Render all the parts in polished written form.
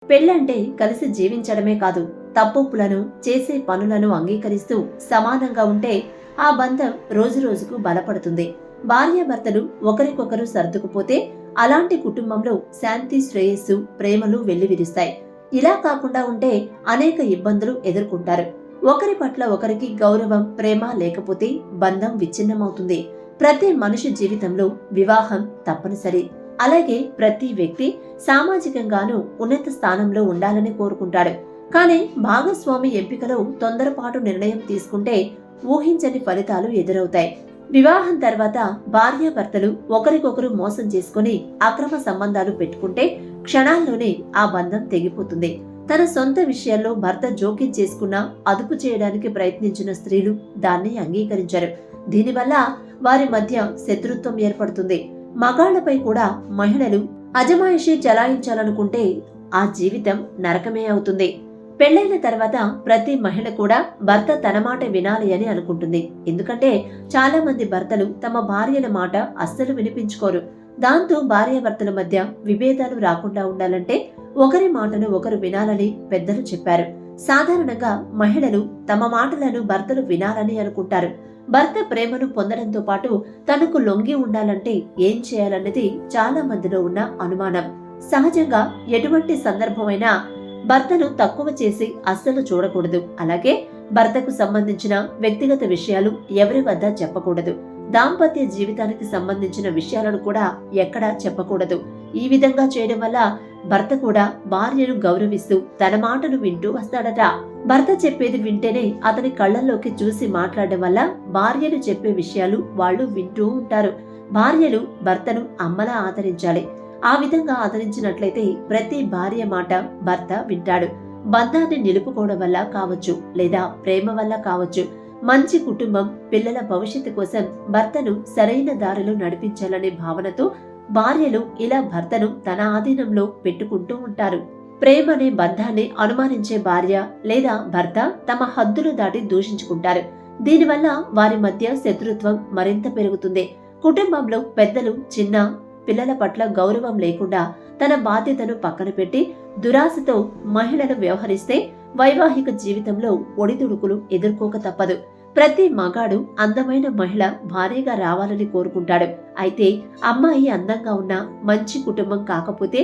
పెళ్ళంటే కలిసి జీవించడమే కాదు, తప్పొప్పులను, చేసే పనులను అంగీకరిస్తూ సమానంగా ఉంటే ఆ బంధం రోజురోజుకు బలపడుతుంది. భార్యాభర్తలు ఒకరికొకరు సర్దుకుపోతే అలాంటి కుటుంబంలో శాంతి, శ్రేయస్సు, ప్రేమలు వెల్లివిరుస్తాయి. ఇలా కాకుండా ఉంటే అనేక ఇబ్బందులు ఎదుర్కొంటారు. ఒకరి పట్ల ఒకరికి గౌరవం, ప్రేమ లేకపోతే బంధం విచ్ఛిన్నమవుతుంది. ప్రతి మనిషి జీవితంలో వివాహం తప్పనిసరి. అలాగే ప్రతి వ్యక్తి సామాజికంగానూ ఉన్నత స్థానంలో ఉండాలని కోరుకుంటాడు. కానీ భాగస్వామి ఎంపికలో తొందరపాటు నిర్ణయం తీసుకుంటే ఊహించని ఫలితాలు ఎదురవుతాయి. వివాహం తర్వాత భార్యాభర్తలు ఒకరికొకరు మోసం చేసుకుని అక్రమ సంబంధాలు పెట్టుకుంటే క్షణాల్లోనే ఆ బంధం తెగిపోతుంది. తన సొంత విషయాల్లో భర్త జోక్యం చేసుకున్నా అదుపు చేయడానికి ప్రయత్నించిన స్త్రీలు దాన్ని అంగీకరించరు. దీనివల్ల వారి మధ్య శత్రుత్వం ఏర్పడుతుంది. మగాళ్లపై కూడా మహిళలు అజమాయిషీ చలాయించాలనుకుంటే ఆ జీవితం నరకమే అవుతుంది. పెళ్లైన తర్వాత ప్రతి మహిళ కూడా భర్త తన మాట వినాలి అని అనుకుంటుంది. ఎందుకంటే చాలా మంది భర్తలు తమ భార్యల మాట అస్సలు వినిపించుకోరు. దాంతో భార్యాభర్తల మధ్య విభేదాలు రాకుండా ఉండాలంటే ఒకరి మాటను ఒకరు వినాలని పెద్దలు చెప్పారు. సాధారణంగా మహిళలు తమ మాటలను భర్తలు వినాలని అనుకుంటారు. భర్త ప్రేమను పొందడంతో పాటు తనకు లొంగి ఉండాలంటే ఏం చేయాలన్నది చాలా మందిలో ఉన్న అనుమానం. సహజంగా ఎటువంటి సందర్భమైనా భర్తను తక్కువ చేసి అస్సలు చూడకూడదు. అలాగే భర్తకు సంబంధించిన వ్యక్తిగత విషయాలు ఎవరి వద్ద చెప్పకూడదు. దాంపత్య జీవితానికి సంబంధించిన విషయాలను కూడా ఎక్కడా చెప్పకూడదు. ఈ విధంగా చేయడం వల్ల భర్త కూడా భార్యను గౌరవిస్తూ తన మాటను వింటూ వస్తాడట. భర్త చెప్పేది వింటేనే అతని కళ్ళల్లోకి చూసి మాట్లాడడం వల్ల భార్యను చెప్పే విషయాలు వాళ్ళు వింటూ ఉంటారు. భార్యలు భర్తను అమ్మలా ఆదరించాలి. ఆ విధంగా ఆదరించినట్లయితే ప్రతి భార్య మాట భర్త వింటాడు. బంధాన్ని నిలుపుకోవడం వల్ల కావచ్చు, లేదా ప్రేమ వల్ల కావచ్చు, మంచి కుటుంబం, పిల్లల భవిష్యత్తు కోసం భర్తను సరైన దారిలో నడిపించాలనే భావనతో భార్యలు ఇలా భర్తను తన ఆధీనంలో పెట్టుకుంటూ ఉంటారు. ప్రేమ అనే బంధాన్ని అనుమానించే భార్య లేదా భర్త తమ హద్దులు దాటి దూషించుకుంటారు. దీనివల్ల వారి మధ్య శత్రుత్వం మరింత పెరుగుతుంది. కుటుంబంలో పెద్దలు చిన్న పిల్లల పట్ల గౌరవం లేకుండా తన బాధ్యతను పక్కన పెట్టి దురాశతో మహిళలు వ్యవహరిస్తే వైవాహిక జీవితంలో ఒడిదుడుకులు ఎదుర్కోక తప్పదు. ప్రతి మగాడు అందమైన మహిళ భార్యగా రావాలని కోరుకుంటాడు. అయితే అమ్మాయి అందంగా ఉన్న మంచి కుటుంబం కాకపోతే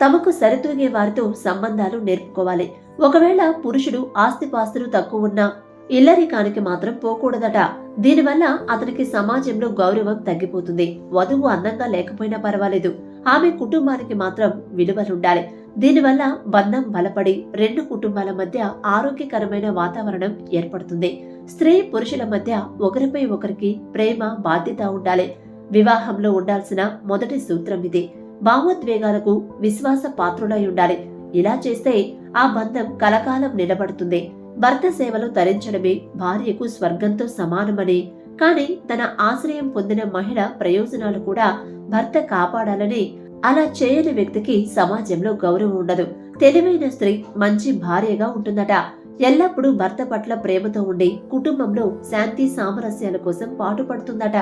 తమకు సరితూగే వారితో సంబంధాలు నేర్పుకోవాలి. ఒకవేళ పురుషుడు ఆస్తిపాస్తులు తక్కువ ఉన్నా ఇల్లరికానికి మాత్రం పోకూడదట. దీనివల్ల అతనికి సమాజంలో గౌరవం తగ్గిపోతుంది. వధువు అందంగా లేకపోయినా పర్వాలేదు, ఆమె కుటుంబానికి మాత్రం విలువలుండాలి. దీనివల్ల బంధం బలపడి రెండు కుటుంబాల మధ్య ఆరోగ్యకరమైన వాతావరణం ఏర్పడుతుంది. స్త్రీ పురుషుల మధ్య ఒకరిపై ఒకరికి ప్రేమ, బాధ్యత ఉండాలి. వివాహంలో ఉండాల్సిన మొదటి సూత్రం ఇది. భావోద్వేగాలకు విశ్వాస పాత్రులై ఉండాలి. ఇలా చేస్తే ఆ బంధం కలకాలం నిలబడుతుంది. భర్త సేవలు తరించడమే భార్యకు స్వర్గంతో సమానమని, కానీ తన ఆశ్రయం పొందిన మహిళ ప్రయోజనాలు కూడా భర్త కాపాడాలని అలా చేయని వ్యక్తికి సమాజంలో గౌరవం ఉండదు. తెలివైన స్త్రీ మంచి భార్యగా ఉంటుందట. ఎల్లప్పుడూ భర్త పట్ల ప్రేమతో ఉండి కుటుంబంలో శాంతి సామరస్యాల కోసం పాటుపడుతుందట.